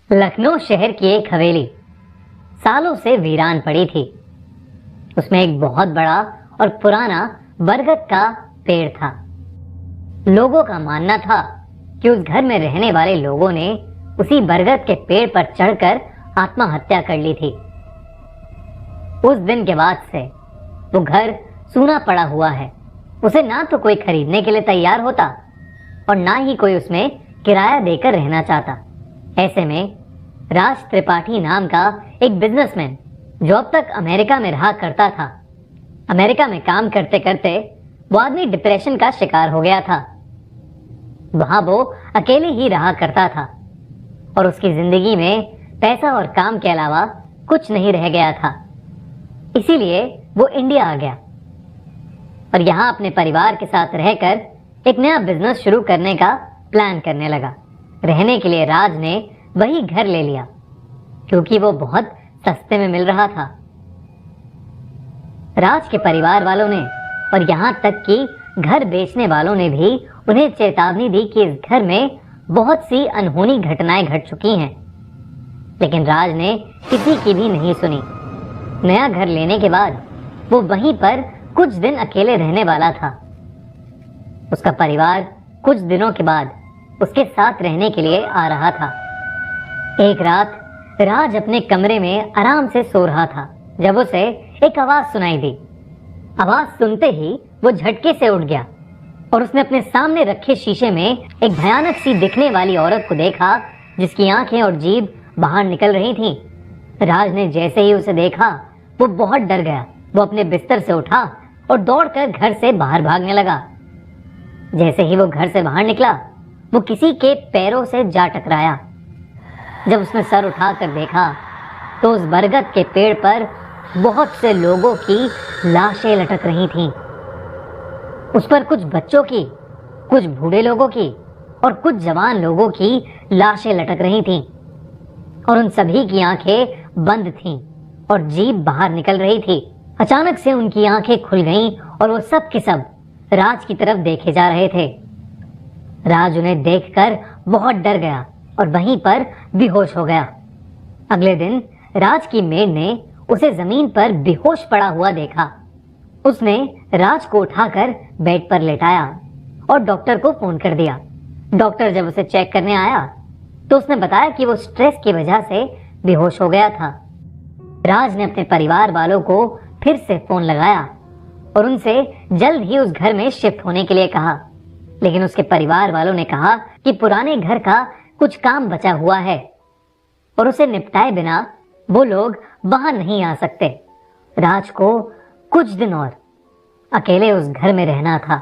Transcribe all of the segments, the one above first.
लखनऊ शहर की एक हवेली सालों से वीरान पड़ी थी। उसमें एक बहुत बड़ा और पुराना बरगद का पेड़ था। लोगों का मानना था कि उस घर में रहने वाले लोगों ने उसी बरगद के पेड़ पर चढ़कर आत्महत्या कर ली थी। उस दिन के बाद से वो घर सूना पड़ा हुआ है। उसे ना तो कोई खरीदने के लिए तैयार होता और ना ही कोई उसमें किराया देकर रहना चाहता। ऐसे में राज त्रिपाठी नाम का एक बिजनेसमैन जो अब तक अमेरिका में रहा करता था, अमेरिका में काम करते करते वो आदमी डिप्रेशन का शिकार हो गया था। वहां वो अकेले ही रहा करता था और उसकी जिंदगी में पैसा और काम के अलावा कुछ नहीं रह गया था। इसीलिए वो इंडिया आ गया और यहाँ अपने परिवार के साथ रहकर एक नया बिजनेस शुरू करने का प्लान करने लगा। रहने के लिए राज ने वही घर ले लिया क्योंकि वो बहुत सस्ते में मिल रहा था। राज के परिवार वालों ने और यहाँ तक कि घर बेचने वालों ने भी उन्हें चेतावनी दी कि इस घर में बहुत सी अनहोनी घटनाएं घट चुकी हैं, लेकिन राज ने किसी की भी नहीं सुनी। नया घर लेने के बाद वो वहीं पर कुछ दिन अकेले रहने वाला था। उसका परिवार कुछ दिनों के बाद उसके साथ रहने के लिए आ रहा था। एक रात राज अपने कमरे में आराम से सो रहा था जब उसे एक आवाज सुनाई दी। आवाज सुनते ही वो झटके से उठ गया और उसने अपने सामने रखे शीशे में एक भयानक सी दिखने वाली औरत को देखा जिसकी आंखें और जीभ बाहर निकल रही थीं। राज ने जैसे ही उसे देखा वो बहुत डर गया। वो अपने बिस्तर से उठा और दौड़कर घर से बाहर भागने लगा। जैसे ही वो घर से बाहर निकला वो किसी के पैरों से जा टकराया। जब उसने सर उठाकर देखा तो उस बरगद के पेड़ पर बहुत से लोगों की लाशें लटक रही थीं। उस पर कुछ बच्चों की, कुछ बूढ़े लोगों की और कुछ जवान लोगों की लाशें लटक रही थीं और उन सभी की आंखें बंद थीं और जीभ बाहर निकल रही थी। अचानक से उनकी आंखें खुल गईं और वो सब के सब राज की तरफ देखे जा रहे थे। राज उन्हें देखकर बहुत डर गया और वहीं पर बेहोश हो गया। अगले दिन राज की मेड ने उसे जमीन पर बेहोश पड़ा हुआ देखा। उसने राज को उठाकर बेड पर लेटाया और डॉक्टर को फोन कर दिया। डॉक्टर जब उसे चेक करने आया तो उसने बताया कि वो स्ट्रेस की वजह से बेहोश हो गया था। राज ने अपने परिवार वालों को फिर से फोन लगाया और उनसे जल्द ही उस घर में शिफ्ट होने के लिए कहा, लेकिन उसके परिवार वालों ने कहा कि पुराने घर का कुछ काम बचा हुआ है और उसे निपटाए बिना वो लोग वहां नहीं आ सकते। राज को कुछ दिन और अकेले उस घर में रहना था।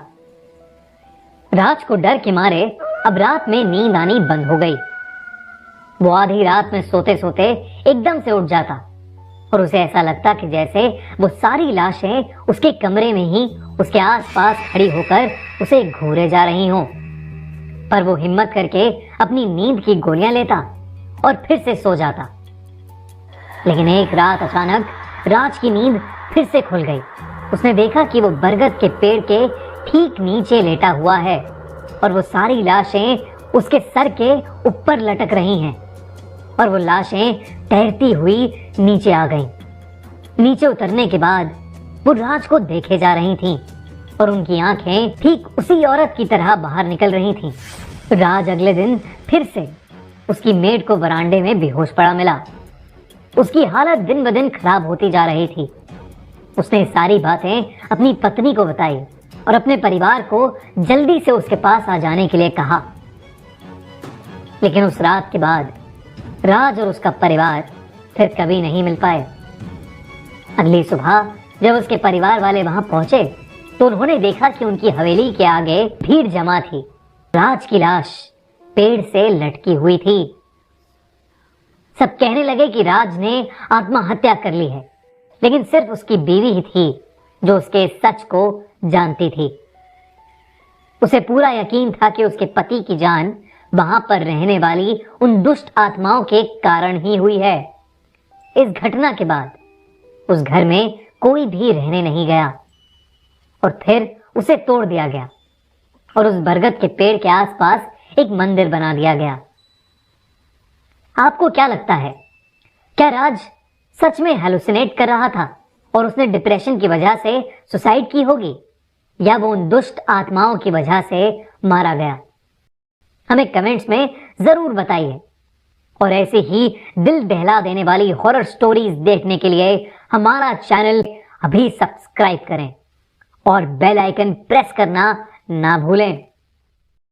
राज को डर के मारे अब रात में नींद आनी बंद हो गई। वो आधी रात में सोते सोते एकदम से उठ जाता और उसे ऐसा लगता कि जैसे वो सारी लाशें उसके कमरे में ही उसके आसपास खड़ी होकर उसे घूरे जा रही हों। पर वो हिम्मत करके अपनी नींद की गोलियां लेता और फिर से सो जाता। लेकिन एक रात अचानक राज की नींद फिर से खुल गई। उसने देखा कि वो बरगद के पेड़ के ठीक नीचे लेटा हुआ है और वो सारी लाशें उसके सर के ऊपर लटक रही हैं और वो लाशें तैरती हुई नीचे आ गईं। नीचे उतरने के बाद वो राज को देखे जा रही थीं और उनकी आंखें ठीक उसी औरत की तरह बाहर निकल रही थीं। राज अगले दिन फिर से उसकी मेड को बरामदे में बेहोश पड़ा मिला। उसकी हालत दिन ब दिन खराब होती जा रही थी। उसने सारी बातें अपनी पत्नी को बताई और अपने परिवार को जल्दी से उसके पास आ जाने के लिए कहा। लेकिन उस रात के बाद राज और उसका परिवार फिर कभी नहीं मिल पाए। अगली सुबह जब उसके परिवार वाले वहां पहुंचे तो उन्होंने देखा कि उनकी हवेली के आगे भीड़ जमा थी। राज की लाश पेड़ से लटकी हुई थी। सब कहने लगे कि राज ने आत्महत्या कर ली है, लेकिन सिर्फ उसकी बीवी ही थी जो उसके सच को जानती थी। उसे पूरा यकीन था कि उसके पति की जान वहां पर रहने वाली उन दुष्ट आत्माओं के कारण ही हुई है। इस घटना के बाद उस घर में कोई भी रहने नहीं गया और फिर उसे तोड़ दिया गया और उस बरगद के पेड़ के आसपास एक मंदिर बना दिया गया। आपको क्या लगता है, क्या राज सच में हेलुसिनेट कर रहा था और उसने डिप्रेशन की वजह से सुसाइड की होगी, या वो उन दुष्ट आत्माओं की वजह से मारा गया? हमें कमेंट्स में जरूर बताइए। और ऐसे ही दिल दहला देने वाली हॉरर स्टोरीज देखने के लिए हमारा चैनल अभी सब्सक्राइब करें और बेल आइकन प्रेस करना ना भूलें।